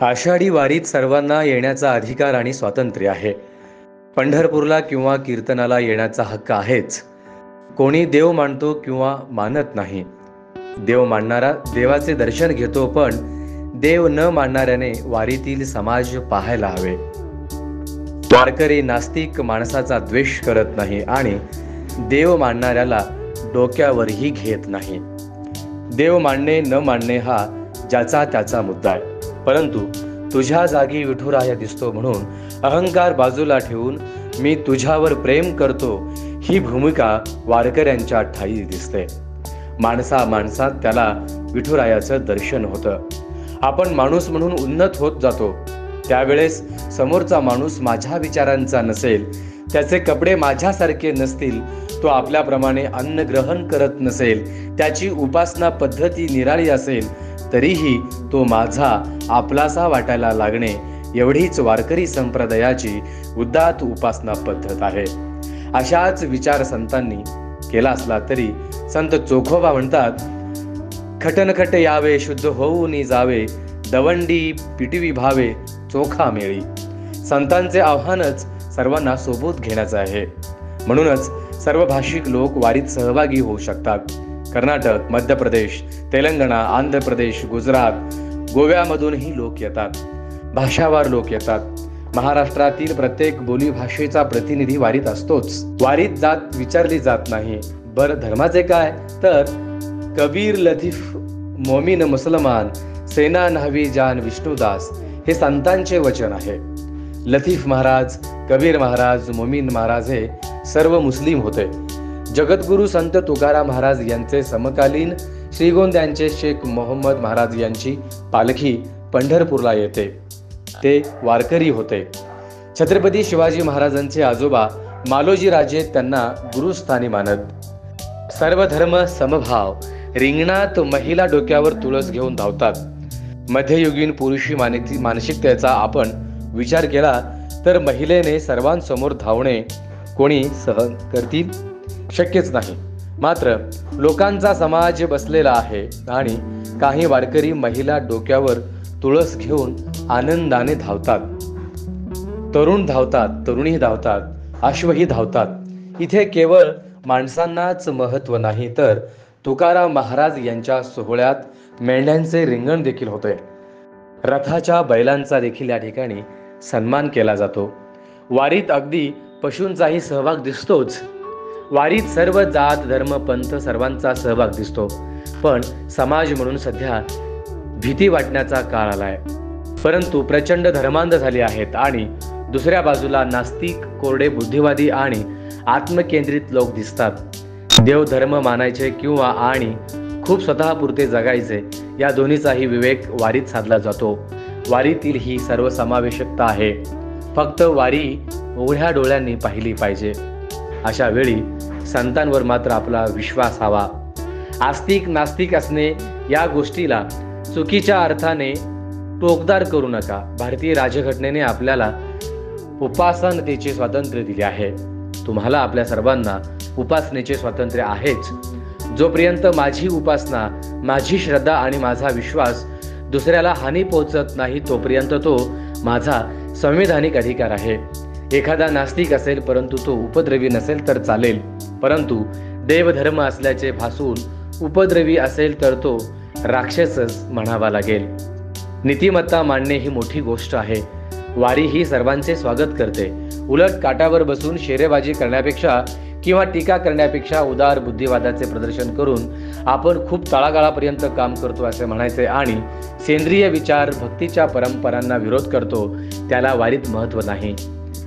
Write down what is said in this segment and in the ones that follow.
आषाढी वारीत सर्वांना येण्याचा अधिकार आणि स्वातंत्र्य आहे. पंढरपूरला किंवा कीर्तनाला येण्याचा हक्क आहेच. कोणी देव मानतो किंवा मानत नाही. देव मानणारा देवाचे दर्शन घेतो, पण देव न मानणाऱ्याने वारीतील समाज पाहायला हवे. वारकरी नास्तिक माणसाचा द्वेष करत नाही आणि देव मानणाऱ्याला डोक्यावरही घेत नाही. देव मानणे न मानणे हा ज्याचा त्याचा मुद्दा आहे. परंतु तुझ्या जागी विठुराया दिसतो म्हणून अहंकार बाजूला ठेवून मी तुझ्यावर प्रेम करतो ही भूमिका वारकऱ्यांच्या ठायी दिसते. माणसात त्याला विठुरायाचं दर्शन होतं. आपण माणूस म्हणून उन्नत होत जातो. त्यावेळेस समोरचा माणूस माझ्या विचारांचा नसेल, त्याचे कपडे माझ्यासारखे नसतील, तो आपल्याप्रमाणे अन्न ग्रहण करत नसेल, त्याची उपासना पद्धती निराळी असेल, तरीही तो माझा आपलासा वाटायला लागणे एवढीच वारकरी संप्रदायाची उदात्त उपासना पद्धत आहे. अशाच विचार संतांनी केला असला तरी संत चोखोबा म्हणतात, खटनखट यावे शुद्ध होऊन जावे, दवंडी पिटवी भावे चोखा मेळी. संतांचे आव्हानच सर्वांना सोबत घेण्याचं आहे. म्हणूनच सर्व भाषिक लोक वारीत सहभागी होऊ शकतात. कर्नाटक, मध्य प्रदेश, तेलंगणा, आंध्र प्रदेश, गुजरात, गोव्यामधूनही लोक येतात. भाषावार लोक येतात. महाराष्ट्रातील प्रत्येक बोली भाषेचा प्रतिनिधी वारीत असतोच. वारीत जात विचारली जात नाही. बरं धर्माचे काय? तर कबीर, लतीफ, मोमीन, मुसलमान, सेना न्हावी जान विष्णुदास हे संतांचे वचन आहे. लतीफ महाराज, कबीर महाराज, मोमीन महाराज हे सर्व मुस्लिम होते. जगद्गुरु संत तुकाराम महाराज यांचे समकालीन श्रीगोंद्याचे शेख मोहम्मद महाराज यांची पालखी पंढरपूरला येते. ते वारकरी होते. छत्रपती शिवाजी महाराजांचे आजोबा मालोजी राजे त्यांना गुरुस्थानी मानत. सर्व धर्म समभाव रिंगणात महिला डोक्यावर तुळस घेऊन धावतात. मध्ययुगीन पुरुषी मानसिकतेचा आपण विचार केला तर महिलेने सर्वांसमोर धावणे कोणी सहन करतील? शक्यच नाही. मात्र लोकांचा समाज बसलेला आहे आणि काही वारकरी महिला डोक्यावर तुळस घेऊन आनंदाने धावतात. तरुण धावतात, तरुणी धावतात, अश्वही धावतात. इथे केवळ माणसांनाच महत्व नाही, तर तुकाराम महाराज यांच्या सोहळ्यात मेंढ्यांचे रिंगण देखील होते. रथाच्या बैलांचा देखील या ठिकाणी सन्मान केला जातो. वारीत अगदी पशूंचाही सहभाग दिसतोच. वारीत सर्व जात धर्म पंथ सर्वांचा सहभाग दिसतो. पण समाज म्हणून सध्या भीती वाटण्याचा काळ आलाय. परंतु प्रचंड धर्मांध झाले आहेत आणि दुसऱ्या बाजूला नास्तिक, कोरडे बुद्धिवादी आणि आत्मकेंद्रित लोक दिसतात. देव धर्म मानायचे किंवा आणि खूप स्वतःपुरते जगायचे या दोन्हीचाही विवेक वारीत साधला जातो. वारीतील ही सर्वसमावेशकता आहे. फक्त वारी उघड्या डोळ्यांनी पाहिली पाहिजे. अशा वेळी संतांवर मात्र आपला विश्वास हवा. आस्तिक नास्तिक असणे या गोष्टीला चुकीच्या अर्थाने टोकदार करू नका. भारतीय राजघटनेने आपल्याला उपासनतेचे स्वातंत्र्य दिले आहे. तुम्हाला आपल्या सर्वांना उपासनेचे स्वातंत्र्य आहेच. जोपर्यंत माझी उपासना, माझी श्रद्धा आणि माझा विश्वास दुसऱ्याला हानी पोहोचत नाही, तोपर्यंत तो माझा संविधानिक अधिकार आहे. एखादा नास्तिक असेल परंतु तो उपद्रवी नसेल तर चालेल, परंतु देवधर्म असल्याचे भासून उपद्रवी असेल तर तो राक्षसच म्हणावा लागेल. नीतिमत्ता मांडणे ही मोठी गोष्ट आहे. वारी ही सर्वांचे स्वागत करते. उलट काटावर बसून शेरेबाजी करण्यापेक्षा किंवा टीका करण्यापेक्षा उदार बुद्धिवादाचे प्रदर्शन करून आपण खूप तळागाळापर्यंत काम करतो असे म्हणायचे आणि सेंद्रिय विचार भक्तीच्या परंपरांना विरोध करतो, त्याला वारीत महत्त्व नाही.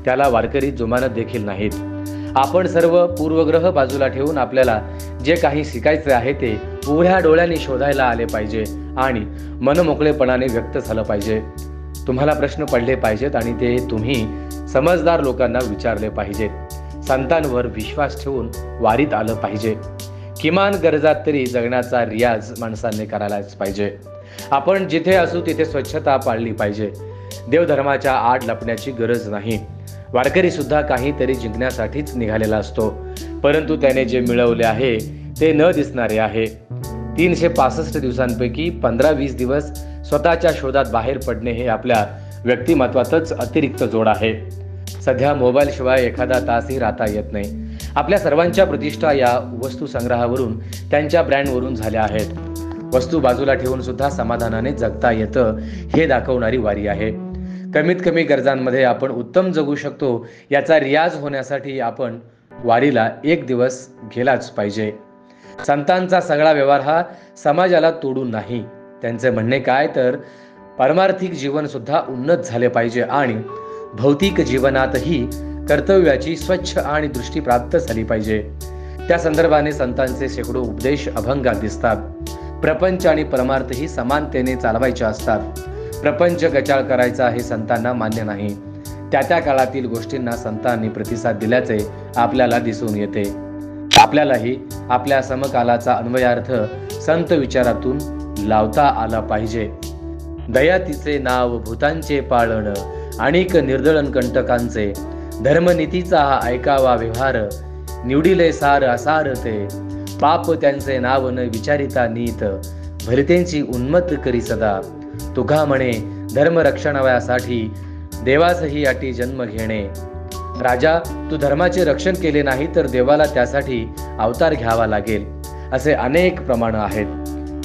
त्याला वारकरी जुमानत देखील नाहीत. आपण सर्व पूर्वग्रह बाजूला ठेवून आपल्याला जे काही शिकायचे आहे ते उघड्या डोळ्यांनी शोधायला आले पाहिजे आणि मनमोकळेपणाने व्यक्त झालं पाहिजे. तुम्हाला प्रश्न पडले पाहिजेत आणि ते तुम्ही समजदार लोकांना विचारले पाहिजेत. संतांवर विश्वास ठेवून वारीत आलं पाहिजे. किमान गरजात तरी जगण्याचा रियाज माणसांनी करायलाच पाहिजे. आपण जिथे असू तिथे स्वच्छता पाळली पाहिजे. देवधर्माच्या आड लपण्याची गरज नाही. वारकरी सुद्धा काहीतरी जिंकण्यासाठीच निघालेला असतो, परंतु त्याने जे मिळवले आहे ते न दिसणारे आहे. 365 दिवसांपैकी 15-20 दिवस स्वतःच्या शोधात बाहेर पडणे हे आपल्या व्यक्तिमत्वातच अतिरिक्त जोड आहे. सध्या मोबाईल शिवाय एखादा तासही राहता येत नाही. आपल्या सर्वांच्या प्रतिष्ठा या वस्तू संग्रहावरून, त्यांच्या ब्रँडवरून झाल्या आहेत. वस्तू बाजूला ठेवून सुद्धा समाधानाने जगता येतं हे दाखवणारी वारी आहे. कमीत कमी गरजांमध्ये आपण उत्तम जगू शकतो याचा रियाज होण्यासाठी आपण वारीला एक दिवस गेलाच पाहिजे. संतांचा सगळा व्यवहार हा समाजाला तोडून नाही. त्यांचे म्हणणे काय तर पारमार्थिक जीवन सुद्धा उन्नत झाले पाहिजे आणि भौतिक जीवनातही कर्तव्याची स्वच्छ आणि दृष्टी प्राप्त झाली पाहिजे. त्या संदर्भाने संतांचे शेकडो उपदेश अभंगात दिसतात. प्रपंच आणि परमार्थही समानतेने चालवायचे असतात. प्रपंच गचाळ करायचा हे संतांना मान्य नाही. त्या त्या काळातील गोष्टींना संतांनी प्रतिसाद दिल्याचे आपल्याला दिसून येते. आपल्यालाही आपल्या समकालाचा अन्वयार्थ संत विचारातून लावता आला पाहिजे. दया तिचे नाव भूतांचे पाळण, अनेक निर्दळन कंटकांचे, धर्मनीतीचा हा ऐकावा व्यवहार, निवडिले सार असार ते, पाप त्यांचे नाव न विचारिता नीत, भलितेंची उन्मत करी सदा, तुघा म्हणे धर्मरक्षणाव्यासाठी देवासही अटी जन्म घेणे. राजा, तू धर्माचे रक्षण केले नाही तर देवाला त्यासाठी अवतार घ्यावा लागेल. असे अनेक प्रमाण आहेत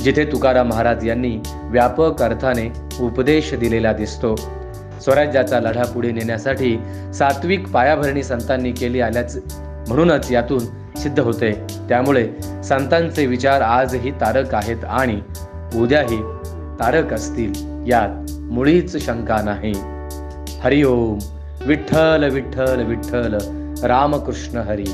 जिथे तुकाराम महाराज यांनी व्यापक अर्थाने उपदेश दिलेला दिसतो. स्वराज्याचा लढा पुढे नेण्यासाठी सात्विक पायाभरणी संतांनी केली आल्याच म्हणूनच यातून सिद्ध होते. त्यामुळे संतांचे विचार आजही तारक आहेत आणि उद्याही तारक असतील यात मुळीच शंका नाही. हरिओम. विठ्ठल विठ्ठल विठ्ठल, रामकृष्ण हरी.